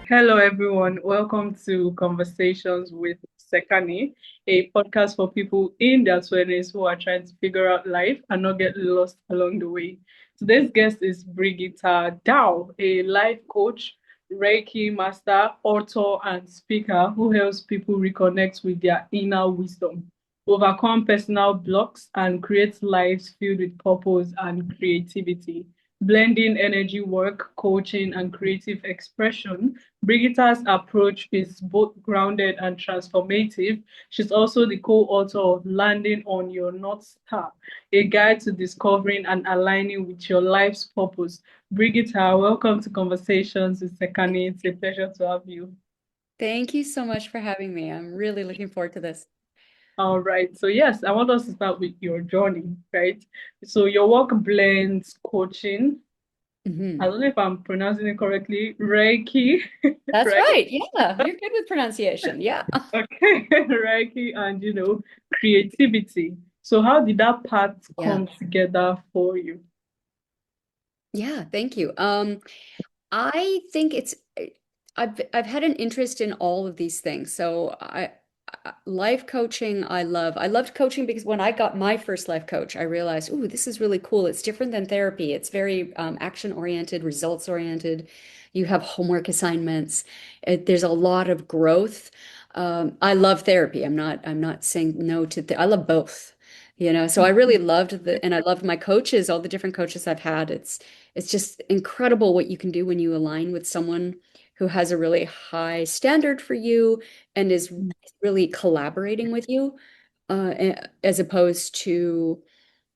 Hello, everyone. Welcome to Conversations with Sekani, a podcast for people in their 20s who are trying to figure out life and not get lost along the way. Today's guest is Brigitta Dau, a life coach, Reiki Master, author, and speaker who helps people reconnect with their inner wisdom, overcome personal blocks, and create lives filled with purpose and creativity. Blending energy work, coaching, and creative expression, Brigitta's approach is both grounded and transformative. She's also the co-author of Landing on Your North Star, a guide to discovering and aligning with your life's purpose. Brigitta, welcome to Conversations with Sekani. It's a pleasure to have you. Thank you so much for having me. I'm really looking forward to this. All right. So yes, I want us to start with your journey, right? So your work blends coaching. I Mhm. don't know if I'm pronouncing it correctly. Reiki, That's right? right. Yeah, you're good with pronunciation. Yeah. Okay, Reiki and creativity. So how did that part Yeah. come together for you? Yeah, thank you. I think I've had an interest in all of these things. Life coaching, I love. I loved coaching because when I got my first life coach, I realized, ooh, this is really cool. It's different than therapy. It's very action oriented, results oriented. You have homework assignments. There's a lot of growth. I love therapy. I'm not saying no to th I love both. So I really loved and I loved my coaches, all the different coaches I've had. It's just incredible what you can do when you align with someone who has a really high standard for you and is really collaborating with you, as opposed to,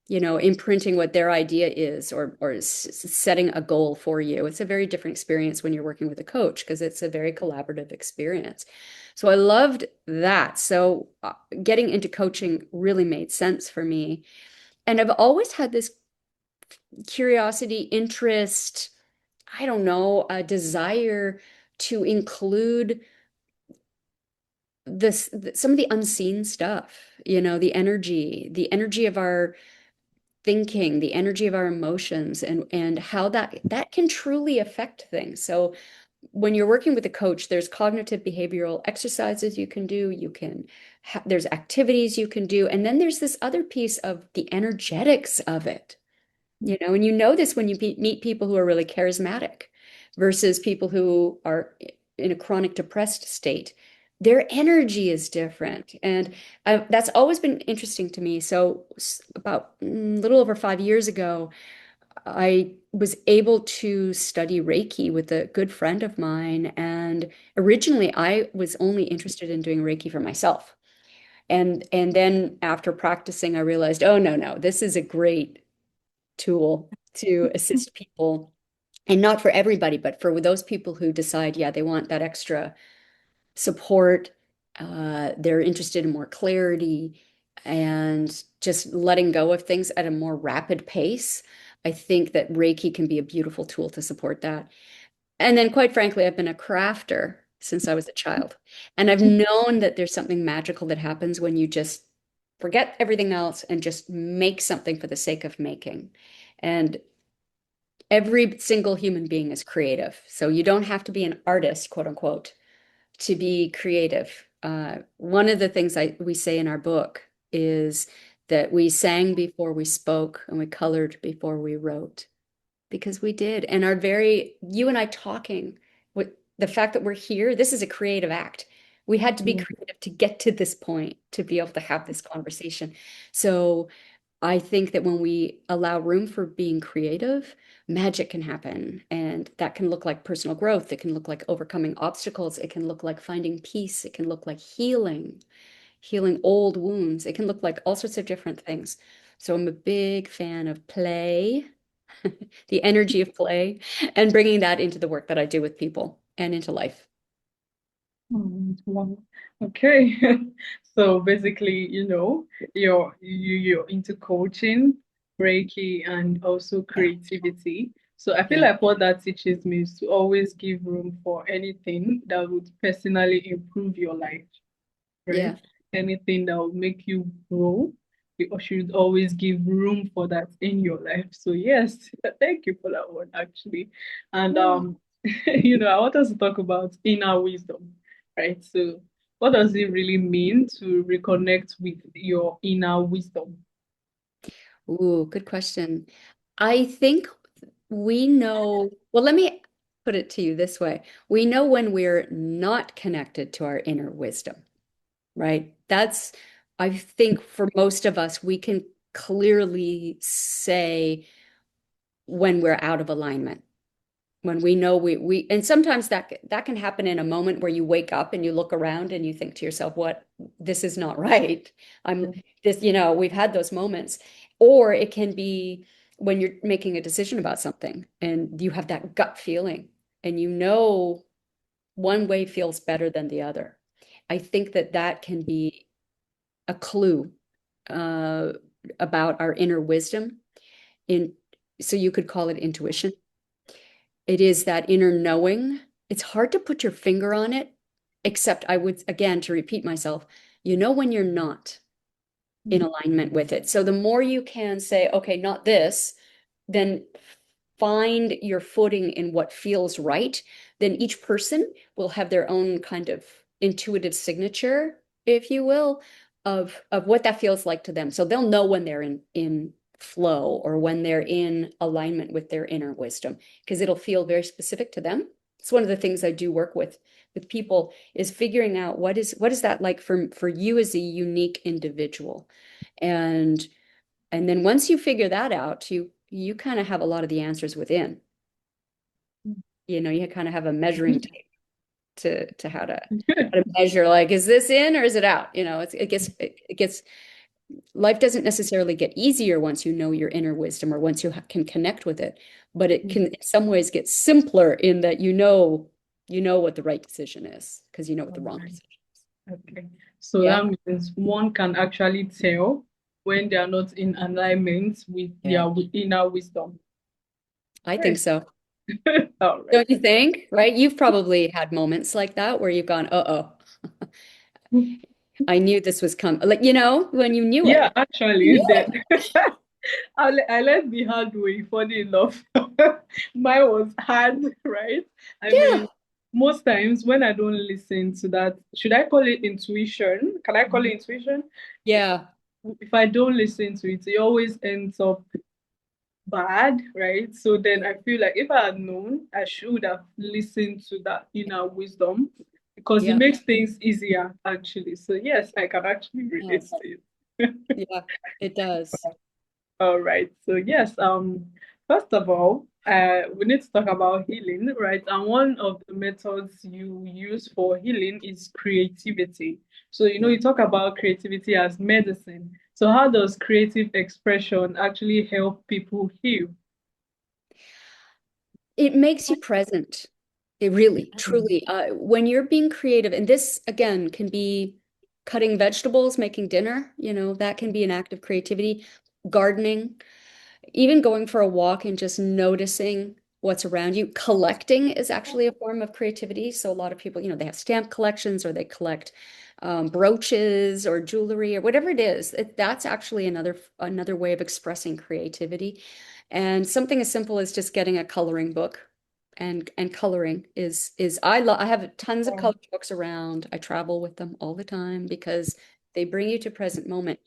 imprinting what their idea is or setting a goal for you. It's a very different experience when you're working with a coach because it's a very collaborative experience. So I loved that. So getting into coaching really made sense for me. And I've always had this curiosity, interest, I don't know, a desire to include some of the unseen stuff, the energy of our thinking, the energy of our emotions, and how that can truly affect things. So when you're working with a coach, there's cognitive behavioral exercises you can do, there's activities you can do, and then there's this other piece of the energetics of it. And you know this when you meet people who are really charismatic versus people who are in a chronic depressed state. Their energy is different. And that's always been interesting to me. So about a little over 5 years ago, I was able to study Reiki with a good friend of mine. And originally, I was only interested in doing Reiki for myself. And then after practicing, I realized, oh, no, no, this is a great tool to assist people, and not for everybody, but for those people who decide, yeah, they want that extra support. They're interested in more clarity and just letting go of things at a more rapid pace. I think that Reiki can be a beautiful tool to support that. And then, quite frankly, I've been a crafter since I was a child. And I've known that there's something magical that happens when you just forget everything else and just make something for the sake of making. And every single human being is creative. So you don't have to be an artist, quote unquote, to be creative. One of the things we say in our book is that we sang before we spoke and we colored before we wrote because we did. And you and I talking, with the fact that we're here, this is a creative act. We had to be creative to get to this point, to be able to have this conversation. So I think that when we allow room for being creative, magic can happen. And that can look like personal growth. It can look like overcoming obstacles. It can look like finding peace. It can look like healing old wounds. It can look like all sorts of different things. So I'm a big fan of play, the energy of play, and bringing that into the work that I do with people and into life. Wow. Okay. So basically, you're into coaching, Reiki, and also Yeah. creativity. So I feel Yeah. like what that teaches me is to always give room for anything that would personally improve your life, right? Yeah. Anything that will make you grow, you should always give room for that in your life. So yes, thank you for that one actually. And Yeah. I want us to talk about inner wisdom, right? So, what does it really mean to reconnect with your inner wisdom? Ooh, good question. I think we know, well, let me put it to you this way. We know when we're not connected to our inner wisdom, right? I think for most of us, we can clearly say when we're out of alignment. When we know and sometimes that can happen in a moment where you wake up and you look around and you think to yourself, what, this is not right. I'm this, we've had those moments. Or it can be when you're making a decision about something and you have that gut feeling and one way feels better than the other. I think that can be a clue uh, about our inner wisdom in so you could call it intuition. It is that inner knowing. It's hard to put your finger on it, except I would, again, to repeat myself, when you're not in alignment with it. So the more you can say, okay, not this, then find your footing in what feels right. Then each person will have their own kind of intuitive signature, if you will, of what that feels like to them. So they'll know when they're in flow or when they're in alignment with their inner wisdom, because it'll feel very specific to them. It's one of the things I do work with people is figuring out what is that like for you as a unique individual. And and then once you figure that out, you kind of have a lot of the answers within. You kind of have a measuring tape to how to measure, like, is this in or is it out? It gets life doesn't necessarily get easier once you know your inner wisdom or once you can connect with it, but it can in some ways get simpler in that you know what the right decision is because you know what the All wrong right. decision. Okay. So Yeah, that means one can actually tell when they are not in alignment with yeah, their inner wisdom. I think Right. so. All right. Don't you think? Right? You've probably had moments like that where you've gone, uh-oh, I knew this was coming. Like, when you knew Yeah, it. actually, You knew then it. I learned the hard way, funny enough. Mine was hard, right? I Yeah. mean, most times when I don't listen to that, should I call it intuition? Can I call it intuition? Yeah. If I don't listen to it, it always ends up bad, right? So then I feel like if I had known, I should have listened to that inner wisdom because it Yeah. makes things easier, actually. So yes, I can actually relate Yes. to it. Yeah. It does. All right. So yes, first of all, we need to talk about healing, right? And one of the methods you use for healing is creativity. So Yeah. you talk about creativity as medicine. So how does creative expression actually help people heal? It makes you present. It really, truly, when you're being creative, and this again can be cutting vegetables, making dinner, that can be an act of creativity, gardening, even going for a walk and just noticing what's around you. Collecting is actually a form of creativity. So a lot of people, they have stamp collections or they collect brooches or jewelry or whatever it is. That's actually another way of expressing creativity. And something as simple as just getting a coloring book. And coloring is I have tons of coloring books around. I travel with them all the time because they bring you to present moment.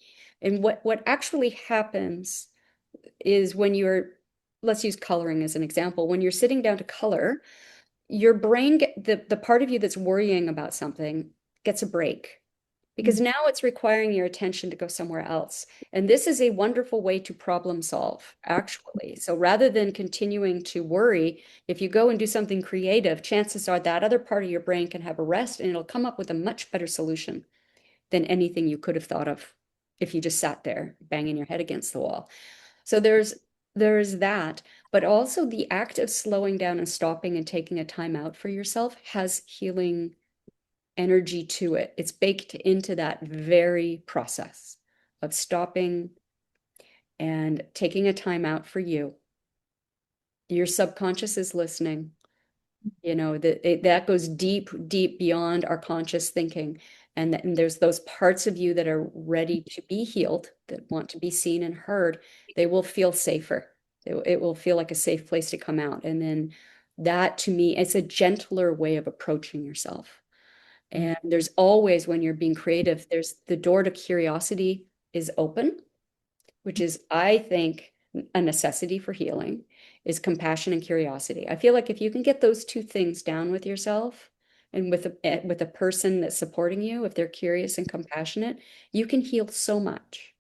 And what actually happens is let's use coloring as an example. When you're sitting down to color, your brain, the part of you that's worrying about something gets a break because now it's requiring your attention to go somewhere else. And this is a wonderful way to problem solve, actually. So rather than continuing to worry, if you go and do something creative, chances are that other part of your brain can have a rest and it'll come up with a much better solution than anything you could have thought of if you just sat there banging your head against the wall. So there's that, but also the act of slowing down and stopping and taking a time out for yourself has healing energy to it. It's baked into that very process of stopping and taking a time out for you. Your subconscious is listening. That goes deep, deep beyond our conscious thinking. And there's those parts of you that are ready to be healed, that want to be seen and heard. They will feel safer. It will feel like a safe place to come out. And then That to me is a gentler way of approaching yourself. And there's always, when you're being creative, there's the door to curiosity is open, which is, I think, a necessity for healing, is compassion and curiosity. I feel like if you can get those two things down with yourself and with a person that's supporting you, if they're curious and compassionate, you can heal so much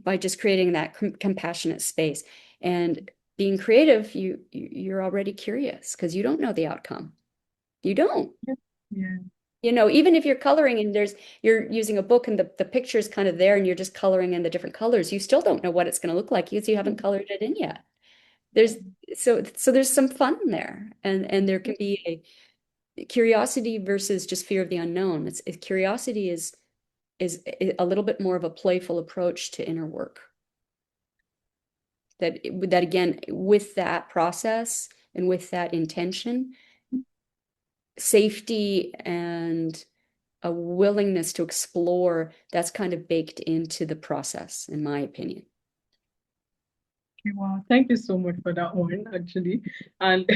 by just creating that compassionate space. And being creative, you're already curious because you don't know the outcome. You don't. Yeah. You know, even if you're coloring and you're using a book and the picture is kind of there and you're just coloring in the different colors, you still don't know what it's going to look like because you haven't colored it in yet. There's so there's some fun there, and there can be a curiosity versus just fear of the unknown. Curiosity is a little bit more of a playful approach to inner work. That again, with that process and with that intention, safety and a willingness to explore, that's kind of baked into the process, in my opinion. Okay, wow, thank you so much for that one, actually. And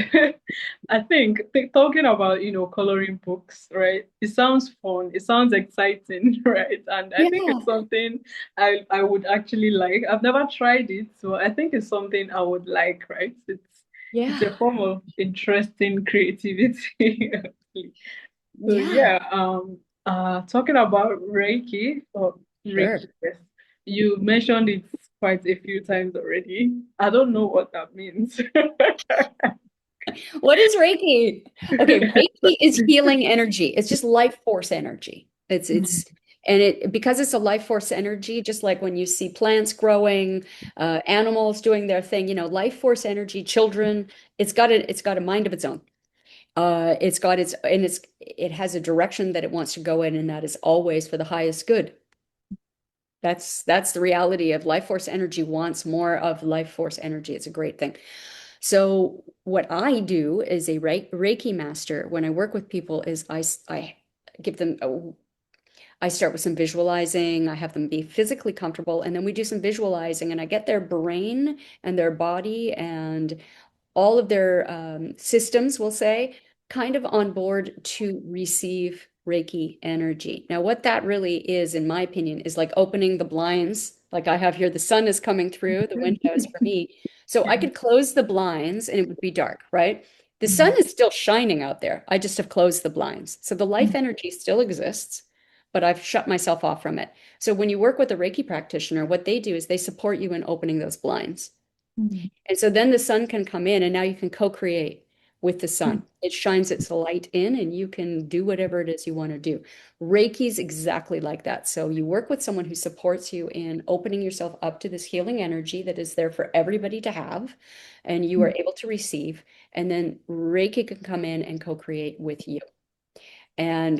I think talking about, coloring books, right? It sounds fun. It sounds exciting, right? And I think Yeah, it's something I would actually like. I've never tried it, so I think it's something I would like, right? It's a yeah, form of interesting creativity, actually. So yeah, yeah, talking about Reiki or sure. Reiki, yes, you mentioned it quite a few times already. I don't know what that means. What is Reiki? Okay, Reiki is healing energy. It's just life force energy. Mm, And it because it's a life force energy, just like when you see plants growing, animals doing their thing, life force energy, children, it's got a mind of its own. It has a direction that it wants to go in, and that is always for the highest good. That's the reality of life force energy wants more of life force energy. It's a great thing. So what I do as a Reiki master when I work with people is I give them I start with some visualizing. I have them be physically comfortable, and then we do some visualizing, and I get their brain and their body and all of their systems, we'll say, kind of on board to receive Reiki energy. Now, what that really is, in my opinion, is like opening the blinds. Like I have here, the sun is coming through the windows for me. So I yeah. could close the blinds and it would be dark, right? The sun Mm, is still shining out there. I just have closed the blinds. So the life mm, energy still exists, but I've shut myself off from it. So when you work with a Reiki practitioner, what they do is they support you in opening those blinds. mm, And so then the sun can come in and now you can co-create with the mm, sun. It shines its light in and you can do whatever it is you want to do. Reiki's exactly like that. So you work with someone who supports you in opening yourself up to this healing energy that is there for everybody to have and you are mm. able to receive. And then Reiki can come in and co-create with you. And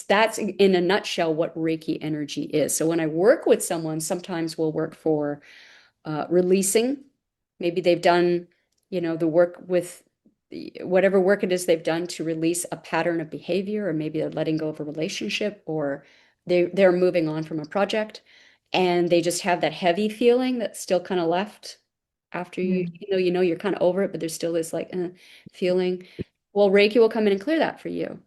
that's in a nutshell what Reiki energy is. So when I work with someone, sometimes we'll work for releasing. Maybe they've done, the work with whatever work it is they've done to release a pattern of behavior, or maybe they're letting go of a relationship, or they're moving on from a project, and they just have that heavy feeling that's still kind of left after Yeah. you're kind of over it, but there still is like feeling. Well, Reiki will come in and clear that for you.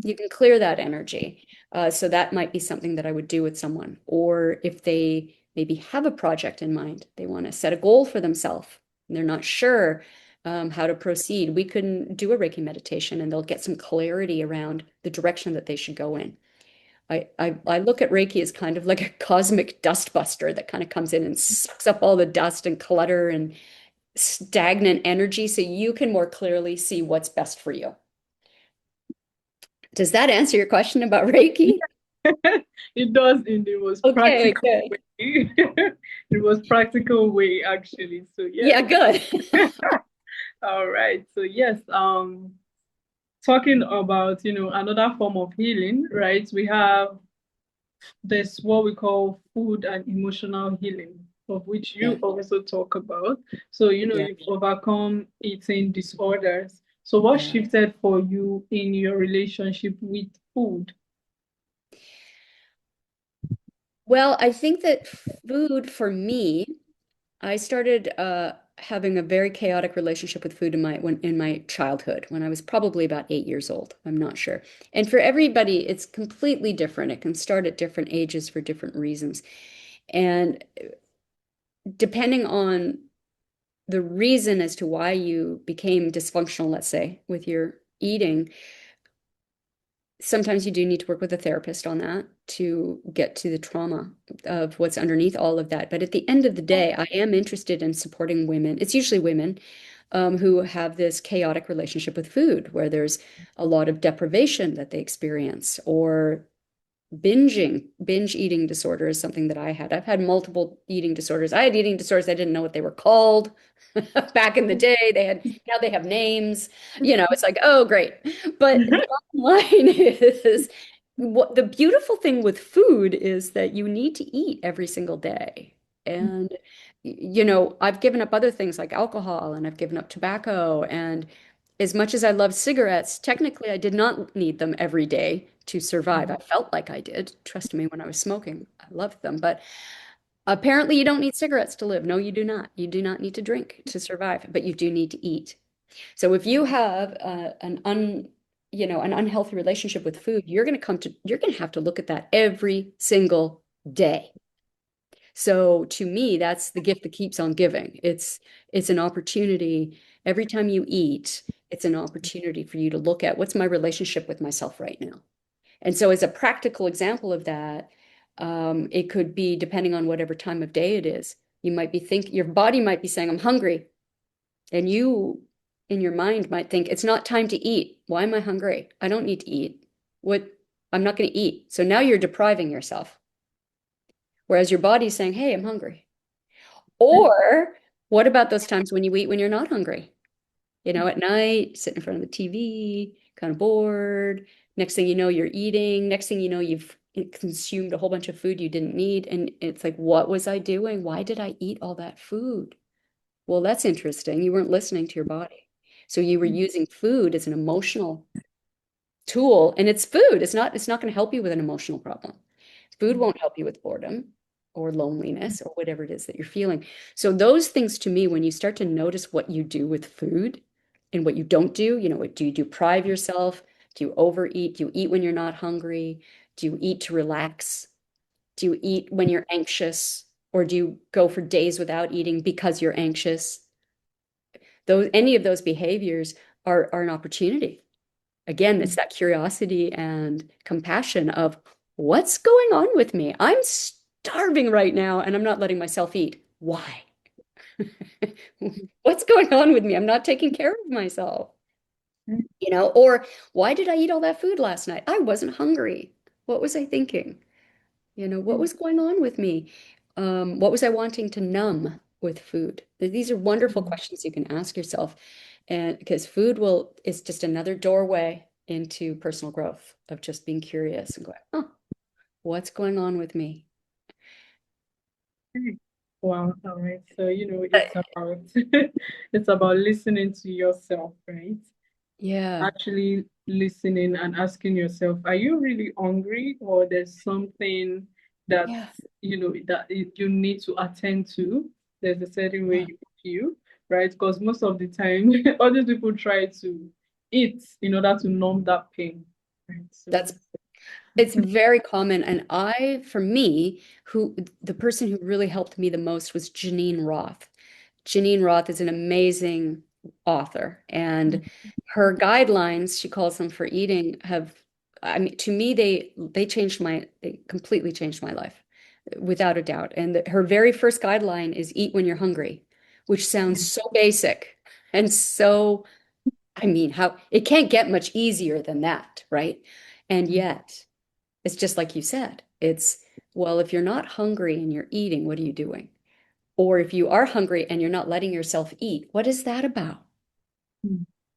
You can clear that energy. So that might be something that I would do with someone. Or if they maybe have a project in mind, they want to set a goal for themselves, and they're not sure how to proceed, we can do a Reiki meditation and they'll get some clarity around the direction that they should go in. I look at Reiki as kind of like a cosmic dust buster that kind of comes in and sucks up all the dust and clutter and stagnant energy so you can more clearly see what's best for you. Does that answer your question about Reiki? It does in the most Okay, practical good. way. The most practical way, actually. So yes. Yeah, good. All right. So yes, talking about, another form of healing, right? We have this what we call food and emotional healing, of which you Yeah, also talk about. So, yeah, you've overcome eating disorders. So what yeah. shifted for you in your relationship with food? Well, I think that food for me, I started having a very chaotic relationship with food in my childhood when I was probably about 8 years old. I'm not sure. And for everybody, it's completely different. It can start at different ages for different reasons. And depending on the reason as to why you became dysfunctional, let's say, with your eating, sometimes you do need to work with a therapist on that to get to the trauma of what's underneath all of that. But at the end of the day, I am interested in supporting women. It's usually women who have this chaotic relationship with food, where there's a lot of deprivation that they experience, or binge eating disorder is something that I had. I've had multiple eating disorders. I had eating disorders. I didn't know what they were called back in the day. Now they have names. It's like, oh, great. But the bottom line is what the beautiful thing with food is that you need to eat every single day. And I've given up other things like alcohol, and I've given up tobacco, and as much as I love cigarettes, technically I did not need them every day to survive. I felt like I did. Trust me, when I was smoking, I loved them. But apparently you don't need cigarettes to live. No, you do not. You do not need to drink to survive, but you do need to eat. So if you have an unhealthy relationship with food, you're going to have to look at that every single day. So to me, that's the gift that keeps on giving. It's an opportunity every time you eat, it's an opportunity for you to look at what's my relationship with myself right now. And so as a practical example of that, it could be depending on whatever time of day it is. Your body might be saying, I'm hungry. And you in your mind might think, it's not time to eat. Why am I hungry? I don't need to eat. What? I'm not going to eat. So now you're depriving yourself. Whereas your body's saying, hey, I'm hungry. Or what about those times when you eat when you're not hungry? At night, sitting in front of the TV, kind of bored. Next thing you know, you're eating. Next thing you know, you've consumed a whole bunch of food you didn't need. And it's like, what was I doing? Why did I eat all that food? Well, that's interesting. You weren't listening to your body. So you were using food as an emotional tool, and it's food. It's not going to help you with an emotional problem. Food won't help you with boredom or loneliness or whatever it is that you're feeling. So those things to me, when you start to notice what you do with food and what you don't do, what do you deprive yourself? Do you overeat? Do you eat when you're not hungry? Do you eat to relax? Do you eat when you're anxious? Or do you go for days without eating because you're anxious? Any of those behaviors are an opportunity. Again, it's that curiosity and compassion of what's going on with me? I'm starving right now and I'm not letting myself eat. Why? What's going on with me? I'm not taking care of myself. Or why did I eat all that food last night? I wasn't hungry. What was I thinking? What was going on with me? What was I wanting to numb with food? These are wonderful questions you can ask yourself. And because is just another doorway into personal growth of just being curious and going, oh, what's going on with me? Wow, all right. So, it's about it's about listening to yourself, right? Yeah. Actually listening and asking yourself, are you really hungry, or there's something that Yeah. you need to attend to? There's a certain way Yeah. you feel, right? Because most of the time, other people try to eat in order to numb that pain, right? So, That's It's very common. And for me, the person who really helped me the most was Janine Roth. Janine Roth is an amazing author, and her guidelines, she calls them for eating, I mean, to me, they completely changed my life, without a doubt. And her very first guideline is eat when you're hungry, which sounds so basic and so, I mean, how it can't get much easier than that, right? And yet, it's just like you said. Well, if you're not hungry and you're eating, what are you doing? Or if you are hungry and you're not letting yourself eat, what is that about?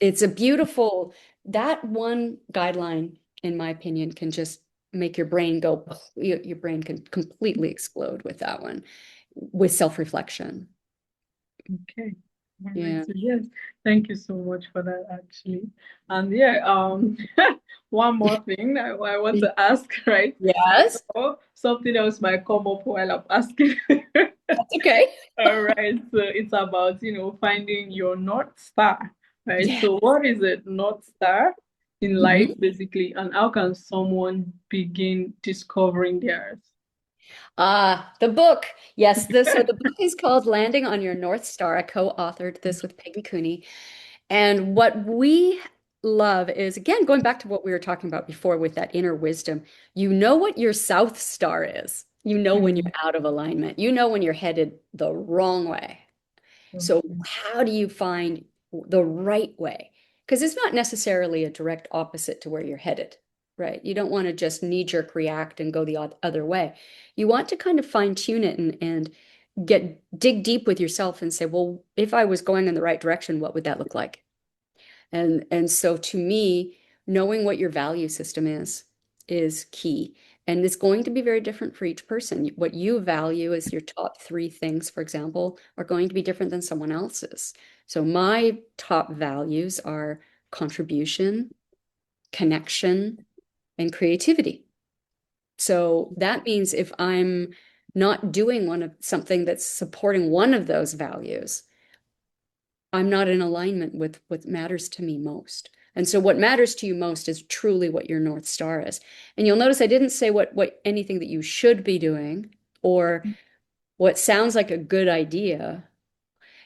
It's that one guideline, in my opinion, can just make your brain go, your brain can completely explode with that one, with self-reflection. okay. All right, Yeah. so yes, thank you so much for that actually. And yeah, one more thing I want to ask, right? Yes. So something else might come up while I'm asking. That's okay. All right, so it's about, finding your North Star, right? Yeah. So what is it, North Star in life, Mhm. basically, and how can someone begin discovering theirs? The book. Yes, so the book is called Landing on Your North Star. I co-authored this with Peggy Cooney. And what we love is, again, going back to what we were talking about before with that inner wisdom, you know what your South Star is. You know when you're Mm, out of alignment. You know when you're headed the wrong way. So okay. how do you find the right way? Because it's not necessarily a direct opposite to where you're headed, right? You don't want to just knee-jerk react and go the other way. You want to kind of fine-tune it and dig deep with yourself and say, well, if I was going in the right direction, what would that look like? And so to me, knowing what your value system is key. And it's going to be very different for each person. What you value as your top three things, for example, are going to be different than someone else's. So my top values are contribution, connection, and creativity. So that means if I'm not doing something that's supporting one of those values, I'm not in alignment with what matters to me most. And so what matters to you most is truly what your North Star is. And you'll notice I didn't say what anything that you should be doing or what sounds like a good idea.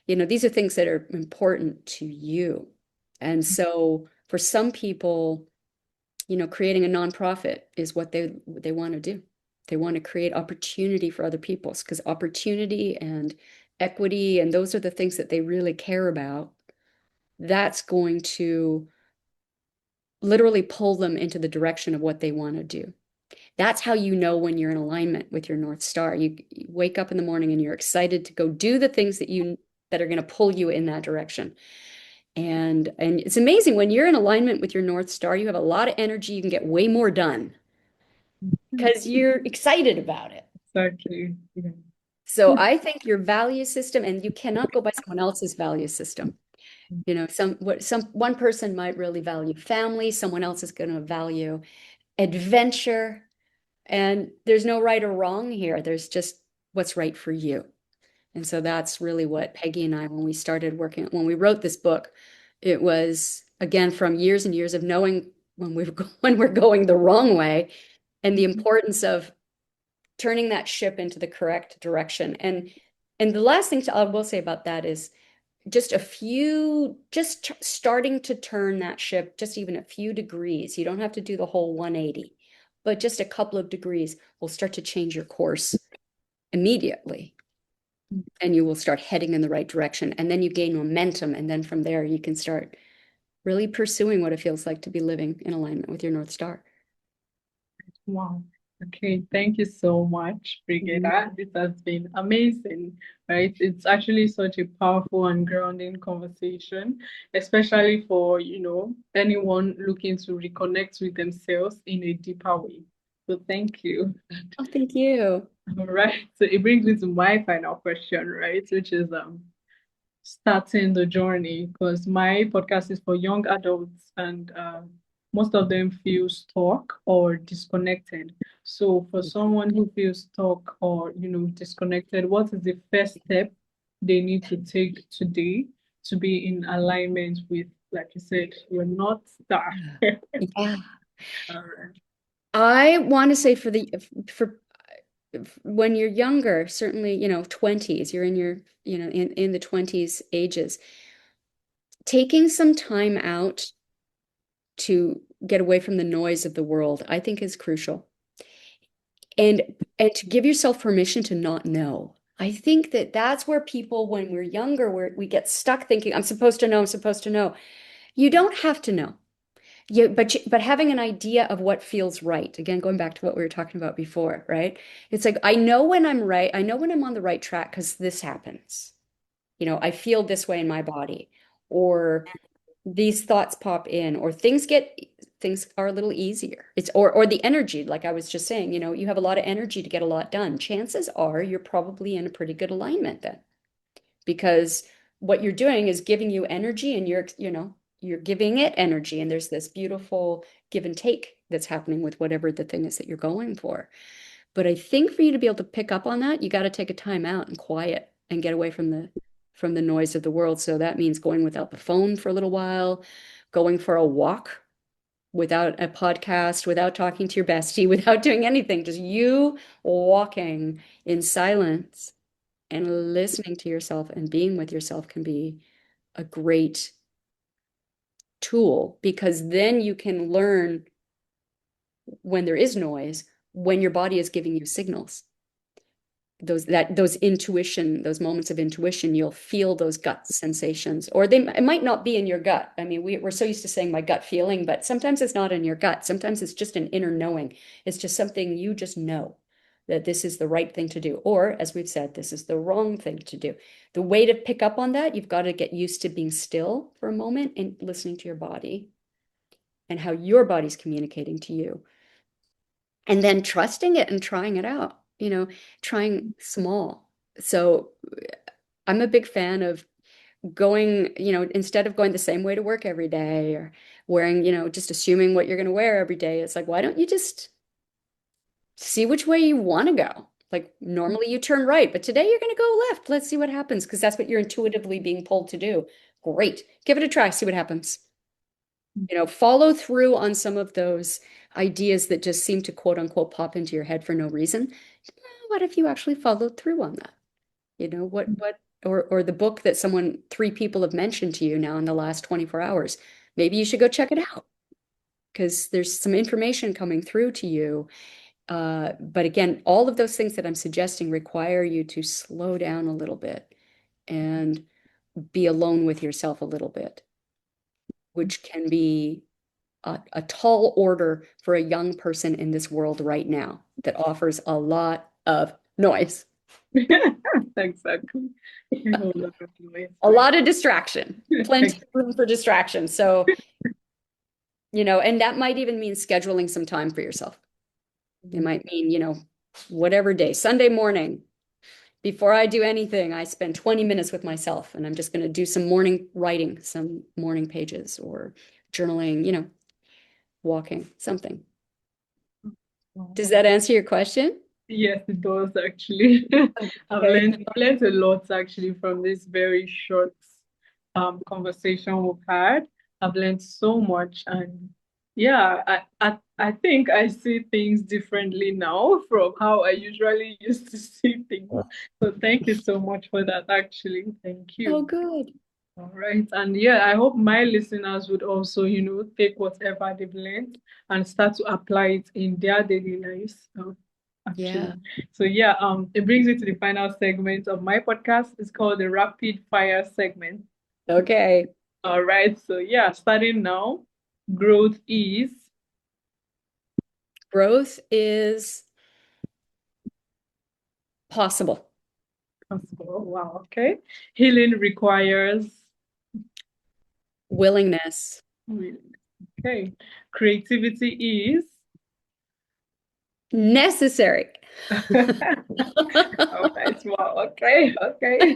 These are things that are important to you. And so for some people, creating a nonprofit is what they want to do. They want to create opportunity for other people because opportunity and equity and those are the things that they really care about. That's going to literally pull them into the direction of what they want to do. That's how you know when you're in alignment with your North Star. You wake up in the morning and you're excited to go do the things that are going to pull you in that direction. And it's amazing when you're in alignment with your North Star, you have a lot of energy, you can get way more done because you're excited about it. Exactly. Yeah. So I think your value system, and you cannot go by someone else's value system. One person might really value family, someone else is going to value adventure, and there's no right or wrong here. There's just what's right for you. And so that's really what Peggy and I, when we wrote this book, it was again from years and years of knowing when we're going the wrong way and the importance of turning that ship into the correct direction. And the last thing I will say about that is just starting to turn that ship just even a few degrees. You don't have to do the whole 180, but just a couple of degrees will start to change your course immediately. And you will start heading in the right direction. And then you gain momentum. And then from there, you can start really pursuing what it feels like to be living in alignment with your North Star. Wow. Okay, thank you so much, Mhm. Brigitta. This has been amazing, right? It's actually such a powerful and grounding conversation, especially for, anyone looking to reconnect with themselves in a deeper way. So thank you. Oh, thank you. All right. So it brings me to my final question, right? Which is starting the journey because my podcast is for young adults and most of them feel stuck or disconnected. So for someone who feels stuck or disconnected, what is the first step they need to take today to be in alignment with, like you said, your North Star? Yeah. All right. I want to say for when you're younger, certainly, 20s, you're in your, in the 20s ages, taking some time out to get away from the noise of the world, I think is crucial. And and to give yourself permission to not know. I think that that's where people, when we're younger, we get stuck thinking, I'm supposed to know, I'm supposed to know. You don't have to know. But having an idea of what feels right. Again, going back to what we were talking about before, right? It's like I know when I'm right. I know when I'm on the right track because this happens. I feel this way in my body, or these thoughts pop in, or things are a little easier. Or the energy, like I was just saying, you have a lot of energy to get a lot done. Chances are you're probably in a pretty good alignment then, because what you're doing is giving you energy, and you're giving it energy, and there's this beautiful give and take that's happening with whatever the thing is that you're going for. But I think for you to be able to pick up on that, you got to take a time out and quiet and get away from the noise of the world. So that means going without the phone for a little while, going for a walk without a podcast, without talking to your bestie, without doing anything, just you walking in silence and listening to yourself and being with yourself can be a great tool, because then you can learn when there is noise, when your body is giving you signals. Those intuition, those moments of intuition, you'll feel those gut sensations, or it might not be in your gut. I mean, we're so used to saying my gut feeling, but sometimes it's not in your gut. Sometimes it's just an inner knowing. It's just something you just know that this is the right thing to do, or as we've said, this is the wrong thing to do. The way to pick up on that, you've got to get used to being still for a moment and listening to your body and how your body's communicating to you, and then trusting it and trying it out, trying small. So I'm a big fan of going, instead of going the same way to work every day, or wearing, just assuming what you're going to wear every day. It's like, why don't you just see which way you want to go? Like normally you turn right, but today you're going to go left. Let's see what happens, because that's what you're intuitively being pulled to do. Great. Give it a try, see what happens. Follow through on some of those ideas that just seem to quote unquote pop into your head for no reason. What if you actually followed through on that? Or the book that three people have mentioned to you now in the last 24 hours. Maybe you should go check it out, because there's some information coming through to you. But again, all of those things that I'm suggesting require you to slow down a little bit and be alone with yourself a little bit, which can be a tall order for a young person in this world right now that offers a lot of noise. Exactly. A lot of distraction, plenty of room for distraction. So, and that might even mean scheduling some time for yourself. It might mean, whatever day, Sunday morning, before I do anything, I spend 20 minutes with myself, and I'm just going to do some morning writing, some morning pages, or journaling, walking, something. Does that answer your question? Yes, it does actually. I've learned a lot actually from this very short conversation we've had. I've learned so much, and yeah, I think I see things differently now from how I usually used to see things. So thank you so much for that actually. Thank Oh, you. good. All right. And yeah, I hope my listeners would also, take whatever they've learned and start to apply it in their daily lives. Yeah. Actually. So yeah, it brings me to the final segment of my podcast. It's called the rapid fire segment. Okay. All right. So yeah, starting now, growth is Growth is possible. possible. Oh, wow. Okay. Healing requires Willingness. okay. Creativity is Necessary. all right. Wow. Okay. Okay.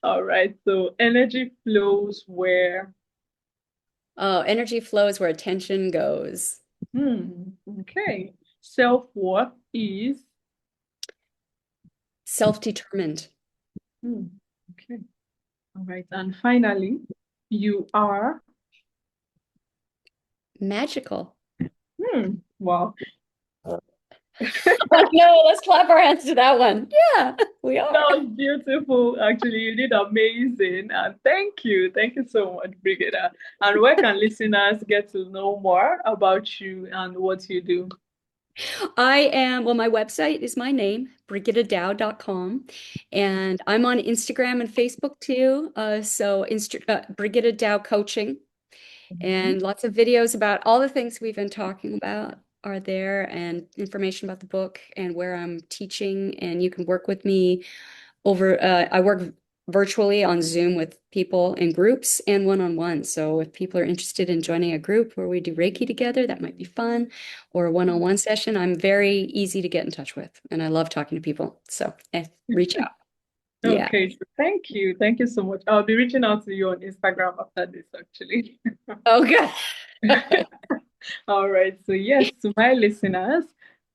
All right. So energy flows where Oh, energy flows where attention goes. okay. Self-worth is Self-determined. okay. All right. And finally, you are Magical. wow. Like, no, let's clap our hands to that one. Yeah, we That are. was beautiful. Actually, you did amazing. And thank you. Thank you so much, Brigitta. And where can listeners get to know more about you and what you do? Well, my website is my name, brigittadau.com. And I'm on Instagram and Facebook too. So Brigitta Dau Coaching. And lots of videos about all the things we've been talking about are there, and information about the book and where I'm teaching. And you can work with me I work virtually on Zoom with people in groups and one-on-one. So if people are interested in joining a group where we do Reiki together, that might be fun, or a one-on-one session, I'm very easy to get in touch with. And I love talking to people. So reach out. Yeah. Okay, so thank you. Thank you so much. I'll be reaching out to you on Instagram after this, actually. Oh, good. All right. So, yes, to my listeners,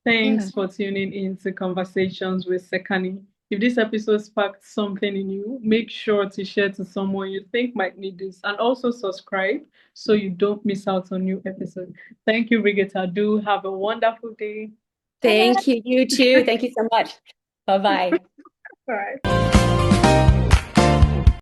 Yeah. thanks for tuning in to Conversations with Sekani. If this episode sparked something in you, make sure to share to someone you think might need this and also subscribe so you don't miss out on new episodes. Thank you, Brigitta. Do have a wonderful day. Bye. Thank you. You too. Thank you so much. Bye-bye. All right.